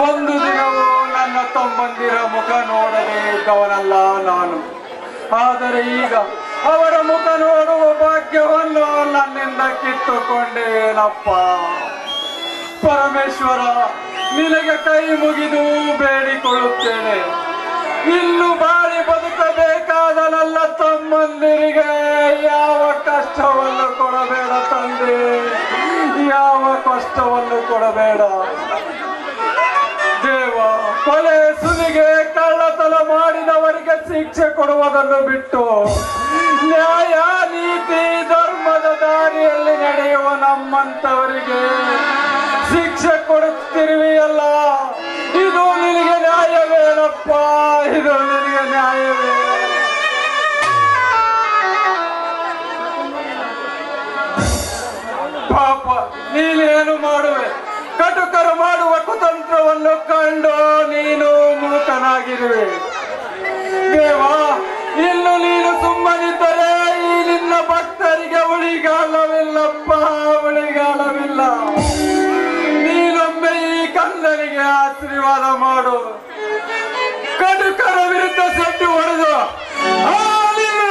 ಒಂದು ದಿನವೂ ನನ್ನ ತಮ್ಮಂದಿರ ಮುಖ ನೋಡದೇ ಇದ್ದವನಲ್ಲ ನಾನು. ಆದರೆ ಈಗ ಅವರ ಮುಖ ನೋಡುವ ಭಾಗ್ಯವನ್ನು ನನ್ನಿಂದ ಕಿತ್ತುಕೊಂಡೇನಪ್ಪ. ಪರಮೇಶ್ವರ, ನಿನಗೆ ಕೈ ಮುಗಿದು ಬೇಡಿಕೊಳ್ಳುತ್ತೇನೆ, ಇನ್ನು ಬಾಳಿ ಬದುಕಬೇಕಾದ ನನ್ನ ತಮ್ಮಂದಿರಿಗೆ ಯಾವ ಕಷ್ಟವನ್ನು ಕೊಡಬೇಡ ತಂದೆ, ಯಾವ ಕಷ್ಟವನ್ನು ಕೊಡಬೇಡ ದೇವ. ಕೊಲೆ ಸುಲಿಗೆ ಕಳ್ಳತನ ಮಾಡಿದವರಿಗೆ ಶಿಕ್ಷೆ ಕೊಡುವುದನ್ನು ಬಿಟ್ಟು ನ್ಯಾಯ ನೀತಿ ಧರ್ಮದ ದಾರಿಯಲ್ಲಿ ನಡೆಯುವ ನಮ್ಮಂತವರಿಗೆ ಶಿಕ್ಷೆ ಕೊಡುತ್ತಿರುವೆಯಲ್ಲ, ಇದು ನಿನಗೆ ನ್ಯಾಯವೇನಪ್ಪ? ಇದು ನಿನಗೆ ನ್ಯಾಯವೇ? ಪಾಪ, ನೀನೇನು ಮಾಡುವೆ? ಕಟುಕರು ಮಾಡುವ ಕುತಂತ್ರವನ್ನು ಕಂಡು ನೀನು ಮೂಕನಾಗಿರುವೆ ದೇವ. ಇನ್ನು ನೀನು ಸುಮ್ಮನಿದ್ದರೆ ಈ ನಿನ್ನ ಭಕ್ತರಿಗೆ ಉಳಿಗಾಲವಿಲ್ಲಪ್ಪ, ಉಳಿಗಾಲವಿಲ್ಲ. ನೀನೊಮ್ಮೆ ಈ ಕಂದನಿಗೆ ಆಶೀರ್ವಾದ ಮಾಡು. ಕಟುಕರ ವಿರುದ್ಧ ಸೆಡ್ಡು ಹೊಡೆದು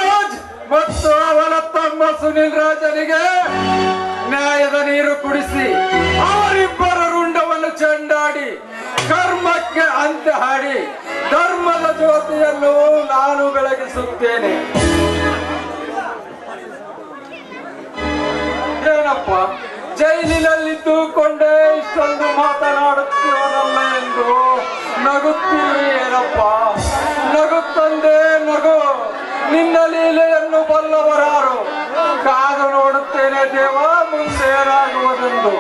ರಾಜ್ ಮತ್ತು ಅವನ ತಮ್ಮ ಸುನಿಲ್ ರಾಜನಿಗೆ ನ್ಯಾಯದ ನೀರು ಕುಡಿಸಿ ಅವರಿಬ್ಬರ ರುಂಡವನ್ನು ಚೆಂಡಾಡಿ ಕರ್ಮಕ್ಕೆ ಅಂತ್ಯ ಹಾಡಿ ಧರ್ಮದ ಜ್ಯೋತಿಯನ್ನು ನಾನು ಬೆಳಗಿಸುತ್ತೇನೆ. ಏನಪ್ಪ, ಜೈಲಿನಲ್ಲಿದ್ದುಕೊಂಡೇ ಇಷ್ಟೊಂದು ಮಾತನಾಡುತ್ತೀವನಲ್ಲ ಎಂದು ನಗುತ್ತೀವಿ ಏನಪ್ಪ? ನಗುತ್ತಂದೆ ನಗು, ನಿನ್ನ ಲೀಲೆಯನ್ನು ಬಲ್ಲವರಾರು. ಕಾದು ನೋಡುತ್ತೇನೆ ದೇವ, ಮುಂದೇನಾಗುವುದೆಂದು.